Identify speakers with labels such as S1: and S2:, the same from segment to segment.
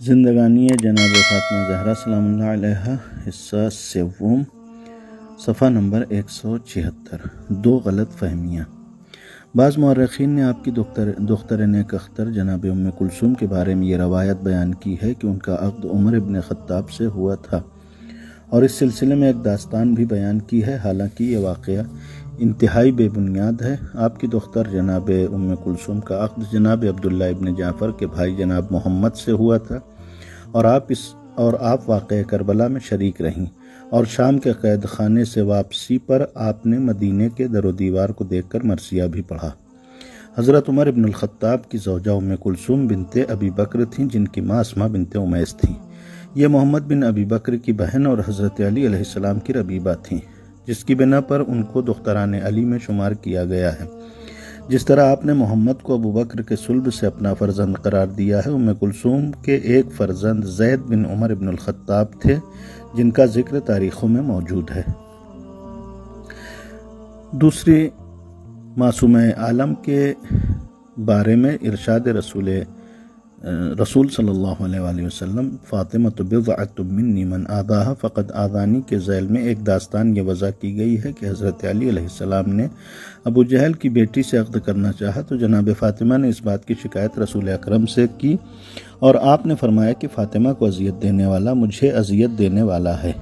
S1: زندگانی جناب فاطمہ زہرا سلام اللہ علیہ، حصہ سوم، صفحہ نمبر 176۔ دو غلط فہمیاں۔ بعض مورخین نے آپ کی دختر نیک اختر جناب ام کلثوم کے بارے میں یہ روایت بیان کی ہے کہ ان کا عقد عمر ابن خطاب سے ہوا تھا، اور اس سلسلے میں ایک داستان بھی بیان کی ہے، حالانکہ یہ واقعہ انتہائی بے بنیاد ہے۔ آپ کی دختر جناب ام کلثوم کا عقد جناب عبداللہ ابن جعفر کے بھائی جناب محمد سے ہوا تھا، اور آپ واقعہ کربلا میں شریک رہیں، اور شام کے قید خانے سے واپسی پر آپ نے مدینے کے در و دیوار کو دیکھ کر مرثیہ بھی پڑھا۔ حضرت عمر ابن الخطاب کی زوجہ ام کلثوم بنت ابی بکر تھیں، جن کی ماں اسماء بنت امیس تھیں۔ یہ محمد بن ابی بکر کی بہن اور حضرت علی علیہ السلام کی ربیبہ تھیں، جس کی بنا پر ان کو دختران علی میں شمار کیا گیا ہے۔ جس طرح آپ نے محمد کو ابو بکر کے صلب سے اپنا فرزند قرار دیا ہے، ام کلثوم کے ایک فرزند زید بن عمر ابن الخطاب تھے، جن کا ذکر تاریخوں میں موجود ہے۔ دوسری معصومہ عالم کے بارے میں ارشاد رسول صلی اللہ علیہ وآلہ وسلم فاطمۃ بضعۃ منی من آذاها فقد آذانی کے ذیل میں ایک داستان یہ وضع کی گئی ہے کہ حضرت علی علیہ السلام نے ابو جہل کی بیٹی سے عقد کرنا چاہا تو جناب فاطمہ نے اس بات کی شکایت رسول اکرم سے کی، اور آپ نے فرمایا کہ فاطمہ کو اذیت دینے والا مجھے اذیت دینے والا ہے،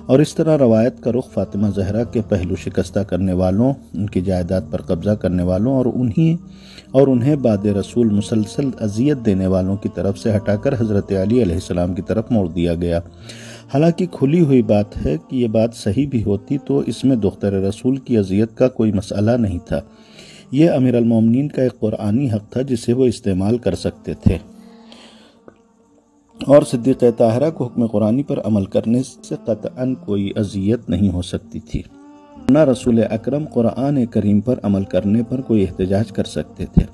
S1: اور اس طرح روایت کا رخ فاطمہ زہرا کے پہلو شکستہ کرنے والوں، ان کی جائیداد پر قبضہ کرنے والوں اور انہیں بعد رسول مسلسل اذیت دینے والوں کی طرف سے ہٹا کر حضرت علی علیہ السلام کی طرف موڑ دیا گیا۔ حالانکہ کھلی ہوئی بات ہے کہ یہ بات صحیح بھی ہوتی تو اس میں دختر رسول کی اذیت کا کوئی مسئلہ نہیں تھا۔ یہ امیر المومنین کا ایک قرآنی حق تھا جسے وہ استعمال کر سکتے تھے، اور صدیقہ طاہرہ کو حکم قرآنی پر عمل کرنے سے قطعاً کوئی اذیت نہیں ہو سکتی تھی، نہ رسول اکرم قرآن کریم پر عمل کرنے پر کوئی احتجاج کر سکتے تھے۔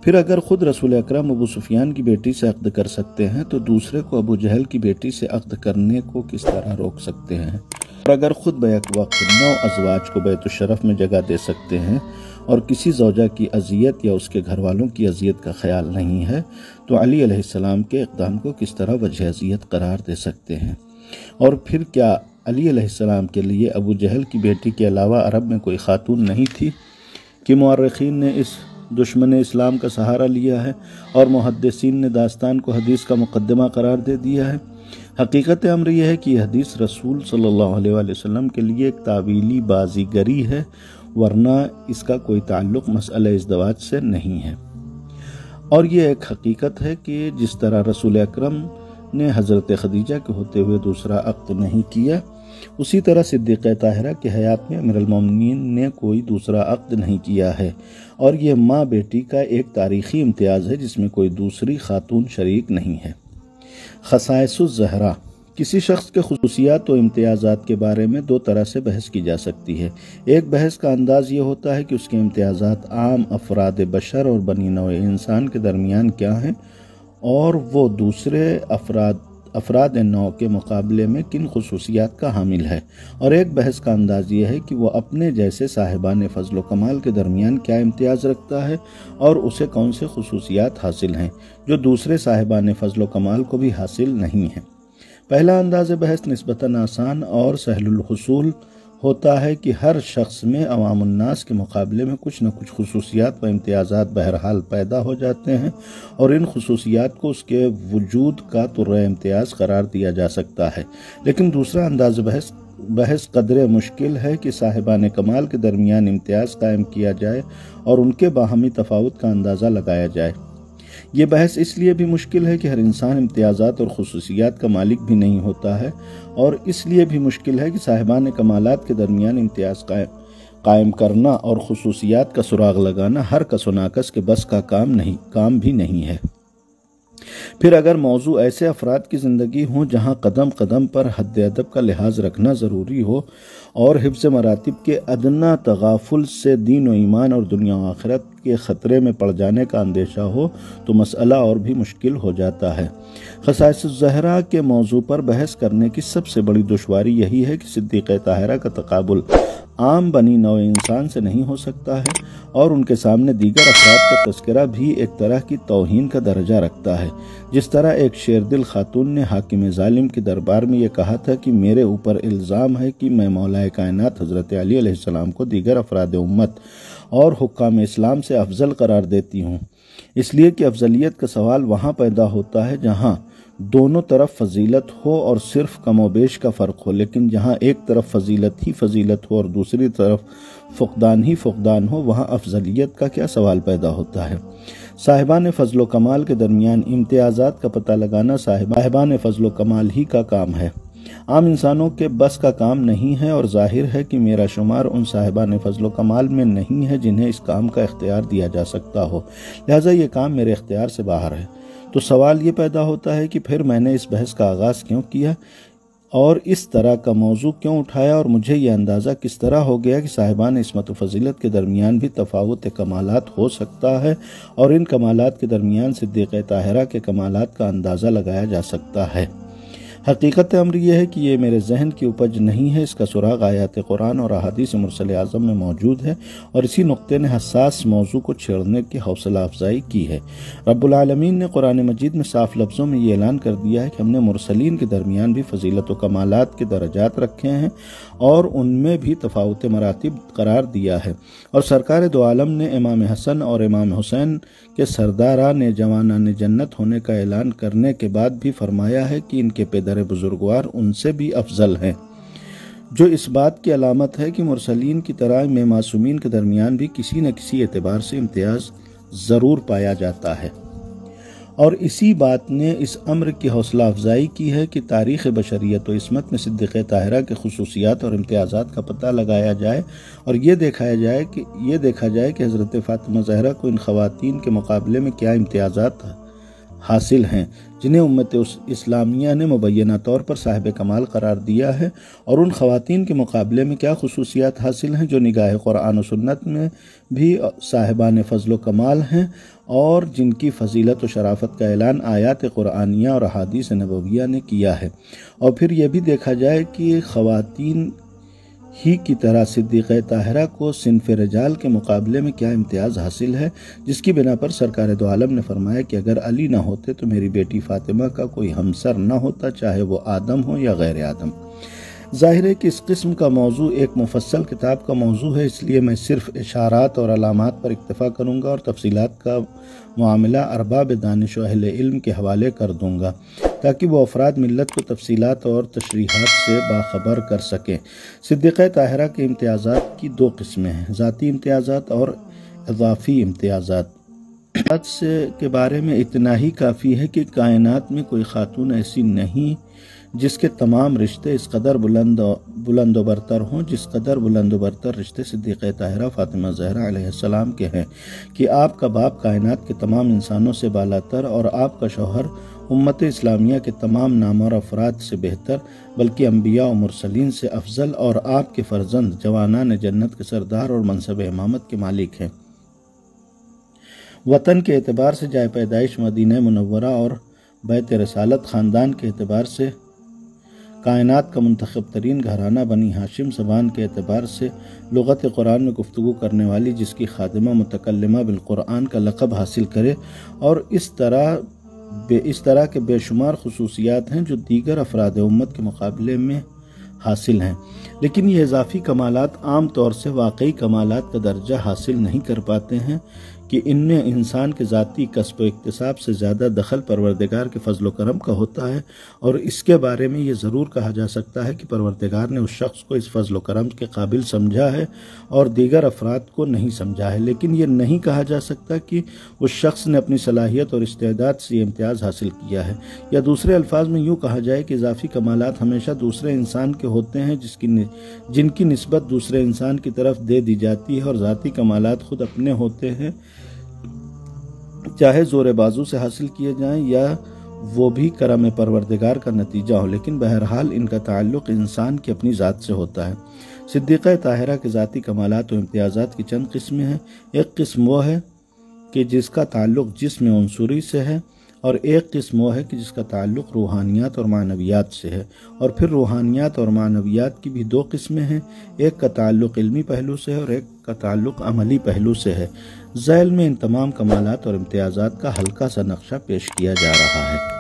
S1: پھر اگر خود رسول اکرم ابو سفیان کی بیٹی سے عقد کر سکتے ہیں تو دوسرے کو ابو جہل کی بیٹی سے عقد کرنے کو کس طرح روک سکتے ہیں؟ اور اگر خود بیک وقت 9 ازواج کو بیت الشرف میں جگہ دے سکتے ہیں اور کسی زوجہ کی اذیت یا اس کے گھر والوں کی اذیت کا خیال نہیں ہے تو علی علیہ السلام کے اقدام کو کس طرح وجہ اذیت قرار دے سکتے ہیں؟ اور پھر کیا علی علیہ السلام کے لیے ابو جہل کی بیٹی کے علاوہ عرب میں کوئی خاتون نہیں تھی؟ کہ مورخین نے اس دشمن اسلام کا سہارا لیا ہے اور محدثین نے داستان کو حدیث کا مقدمہ قرار دے دیا ہے۔ حقیقت امر یہ ہے کہ یہ حدیث رسول صلی اللہ علیہ وآلہ وسلم کے لیے ایک تعویلی بازیگری ہے، ورنہ اس کا کوئی تعلق مسئلہ ازدواج سے نہیں ہے۔ اور یہ ایک حقیقت ہے کہ جس طرح رسول اکرم نے حضرت خدیجہ کے ہوتے ہوئے دوسرا عقد نہیں کیا، اسی طرح صدیقہ طاہرہ کے حیات میں امیر المومنین نے کوئی دوسرا عقد نہیں کیا ہے، اور یہ ماں بیٹی کا ایک تاریخی امتیاز ہے جس میں کوئی دوسری خاتون شریک نہیں ہے۔ خصائص الزہرا۔ کسی شخص کے خصوصیات و امتیازات کے بارے میں 2 طرح سے بحث کی جا سکتی ہے۔ ایک بحث کا انداز یہ ہوتا ہے کہ اس کے امتیازات عام افراد بشر اور بنی نوع انسان کے درمیان کیا ہیں، اور وہ دوسرے افراد نوع کے مقابلے میں کن خصوصیات کا حامل ہے۔ اور ایک بحث کا انداز یہ ہے کہ وہ اپنے جیسے صاحبان فضل و کمال کے درمیان کیا امتیاز رکھتا ہے اور اسے کون سے خصوصیات حاصل ہیں جو دوسرے صاحبان فضل و کمال کو بھی حاصل نہیں ہیں۔ پہلا انداز بحث نسبتاً آسان اور سہل الحصول ہوتا ہے کہ ہر شخص میں عوام الناس کے مقابلے میں کچھ نہ کچھ خصوصیات و امتیازات بہرحال پیدا ہو جاتے ہیں، اور ان خصوصیات کو اس کے وجود کا ترہ امتیاز قرار دیا جا سکتا ہے۔ لیکن دوسرا انداز بحث قدر مشکل ہے کہ صاحبان کمال کے درمیان امتیاز قائم کیا جائے اور ان کے باہمی تفاوت کا اندازہ لگایا جائے۔ یہ بحث اس لیے بھی مشکل ہے کہ ہر انسان امتیازات اور خصوصیات کا مالک بھی نہیں ہوتا ہے، اور اس لیے بھی مشکل ہے کہ صاحبان کمالات کے درمیان امتیاز قائم کرنا اور خصوصیات کا سراغ لگانا ہر کس و ناکس کے بس کا کام بھی نہیں ہے۔ پھر اگر موضوع ایسے افراد کی زندگی ہوں جہاں قدم قدم پر حد ادب کا لحاظ رکھنا ضروری ہو اور حفظ مراتب کے ادنیٰ تغافل سے دین و ایمان اور دنیا و آخرت کے خطرے میں پڑ جانے کا اندیشہ ہو تو مسئلہ اور بھی مشکل ہو جاتا ہے۔ خصائص الزہرا کے موضوع پر بحث کرنے کی سب سے بڑی دشواری یہی ہے کہ صدیقہ طاہرہ کا تقابل عام بنی نوع انسان سے نہیں ہو سکتا ہے، اور ان کے سامنے دیگر افراد کا تذکرہ بھی ایک طرح کی توہین کا درجہ رکھتا ہے۔ جس طرح ایک شیردل خاتون نے حاکم ظالم کے دربار میں یہ کہا تھا کہ میرے اوپر الزام ہے کہ میں مولا کائنات حضرت علی علیہ السلام کو دیگر افراد امت اور حکام اسلام سے افضل قرار دیتی ہوں، اس لیے کہ افضلیت کا سوال وہاں پیدا ہوتا ہے جہاں دونوں طرف فضیلت ہو اور صرف کم و بیش کا فرق ہو، لیکن جہاں ایک طرف فضیلت ہی فضیلت ہو اور دوسری طرف فقدان ہی فقدان ہو، وہاں افضلیت کا کیا سوال پیدا ہوتا ہے۔ صاحبان فضل و کمال کے درمیان امتیازات کا پتہ لگانا صاحبان فضل و کمال ہی کا کام ہے، عام انسانوں کے بس کا کام نہیں ہے، اور ظاہر ہے کہ میرا شمار ان صاحبان فضل و کمال میں نہیں ہے جنہیں اس کام کا اختیار دیا جا سکتا ہو، لہٰذا یہ کام میرے اختیار سے باہر ہے۔ تو سوال یہ پیدا ہوتا ہے کہ پھر میں نے اس بحث کا آغاز کیوں کیا اور اس طرح کا موضوع کیوں اٹھایا، اور مجھے یہ اندازہ کس طرح ہو گیا کہ صاحبان عصمت و فضیلت کے درمیان بھی تفاوت کمالات ہو سکتا ہے، اور ان کمالات کے درمیان صدیقہ طاہرہ کے کمالات کا اندازہ لگایا جا سکتا ہے۔ حقیقت امر یہ ہے کہ یہ میرے ذہن کی اپج نہیں ہے، اس کا سراغ آیات قرآن اور احادیث مرسل اعظم میں موجود ہے، اور اسی نقطے نے حساس موضوع کو چھیڑنے کی حوصلہ افزائی کی ہے۔ رب العالمین نے قرآن مجید میں صاف لفظوں میں یہ اعلان کر دیا ہے کہ ہم نے مرسلین کے درمیان بھی فضیلت و کمالات کے درجات رکھے ہیں اور ان میں بھی تفاوت مراتب قرار دیا ہے، اور سرکار دو عالم نے امام حسن اور امام حسین کے سرداران جوانان جنت ہونے کا اعلان کرنے کے بعد بھی فرمایا ہے کہ ان کے پدر بزرگوار ان سے بھی افضل ہیں، جو اس بات کی علامت ہے کہ مرسلین کی طرح میں معصومین کے درمیان بھی کسی نہ کسی اعتبار سے امتیاز ضرور پایا جاتا ہے۔ اور اسی بات نے اس امر کی حوصلہ افزائی کی ہے کہ تاریخ بشریت و عصمت میں صدیقہ طاہرہ کے خصوصیات اور امتیازات کا پتہ لگایا جائے، اور یہ دیکھا جائے کہ حضرت فاطمہ زہرا کو ان خواتین کے مقابلے میں کیا امتیازات حاصل ہیں جنہیں امت اسلامیہ نے مبینہ طور پر صاحب کمال قرار دیا ہے، اور ان خواتین کے مقابلے میں کیا خصوصیات حاصل ہیں جو نگاہ قرآن و سنت میں بھی صاحبان فضل و کمال ہیں، اور جن کی فضیلت و شرافت کا اعلان آیات قرآنیہ اور احادیث نبویہ نے کیا ہے۔ اور پھر یہ بھی دیکھا جائے کہ خواتین ہی کی طرح صدیقہ طاہرہ کو صنف رجال کے مقابلے میں کیا امتیاز حاصل ہے، جس کی بنا پر سرکار دو عالم نے فرمایا کہ اگر علی نہ ہوتے تو میری بیٹی فاطمہ کا کوئی ہمسر نہ ہوتا، چاہے وہ آدم ہو یا غیر آدم۔ ظاہر ہے کہ اس قسم کا موضوع ایک مفصل کتاب کا موضوع ہے، اس لیے میں صرف اشارات اور علامات پر اکتفا کروں گا اور تفصیلات کا معاملہ ارباب دانش و اہل علم کے حوالے کر دوں گا تاکہ وہ افراد ملت کو تفصیلات اور تشریحات سے باخبر کر سکیں۔ صدیقہ طاہرہ کے امتیازات کی دو قسمیں ہیں، ذاتی امتیازات اور اضافی امتیازات۔ کے بارے میں اتنا ہی کافی ہے کہ کائنات میں کوئی خاتون ایسی نہیں جس کے تمام رشتے اس قدر بلند و برتر ہوں جس قدر بلند و برتر رشتے صدیقہ طاہرہ فاطمہ زہرا علیہ السلام کے ہیں، کہ آپ کا باپ کائنات کے تمام انسانوں سے بالاتر اور آپ کا شوہر امت اسلامیہ کے تمام نامور افراد سے بہتر، بلکہ انبیاء و مرسلین سے افضل، اور آپ کے فرزند جوانان جنت کے سردار اور منصب امامت کے مالک ہیں۔ وطن کے اعتبار سے جائے پیدائش مدینہ منورہ اور بیت رسالت، خاندان کے اعتبار سے کائنات کا منتخب ترین گھرانہ بنی ہاشم، زبان کے اعتبار سے لغت قرآن میں گفتگو کرنے والی جس کی خادمہ متکلمہ بالقرآن کا لقب حاصل کرے، اور اس طرح کے بے شمار خصوصیات ہیں جو دیگر افراد امت کے مقابلے میں حاصل ہیں، لیکن یہ اضافی کمالات عام طور سے واقعی کمالات کا درجہ حاصل نہیں کر پاتے ہیں کہ ان میں انسان کے ذاتی کسب و اکتساب سے زیادہ دخل پروردگار کے فضل و کرم کا ہوتا ہے، اور اس کے بارے میں یہ ضرور کہا جا سکتا ہے کہ پروردگار نے اس شخص کو اس فضل و کرم کے قابل سمجھا ہے اور دیگر افراد کو نہیں سمجھا ہے، لیکن یہ نہیں کہا جا سکتا کہ اس شخص نے اپنی صلاحیت اور استعداد سے یہ امتیاز حاصل کیا ہے، یا دوسرے الفاظ میں یوں کہا جائے کہ اضافی کمالات ہمیشہ دوسرے انسان کے ہوتے ہیں جن کی نسبت دوسرے انسان کی طرف دے دی جاتی ہے، اور ذاتی کمالات خود اپنے ہوتے ہیں، چاہے زور بازو سے حاصل کیے جائیں یا وہ بھی کرم پروردگار کا نتیجہ ہو، لیکن بہرحال ان کا تعلق انسان کی اپنی ذات سے ہوتا ہے۔ صدیقہ طاہرہ کے ذاتی کمالات و امتیازات کی چند قسمیں ہیں۔ ایک قسم وہ ہے کہ جس کا تعلق جسم عنصری سے ہے، اور ایک قسم وہ ہے کہ جس کا تعلق روحانیات اور معنویات سے ہے، اور پھر روحانیات اور معنویات کی بھی دو قسمیں ہیں، ایک کا تعلق علمی پہلو سے ہے اور ایک کا تعلق عملی پہلو سے ہے۔ ذیل میں ان تمام کمالات اور امتیازات کا ہلکا سا نقشہ پیش کیا جا رہا ہے۔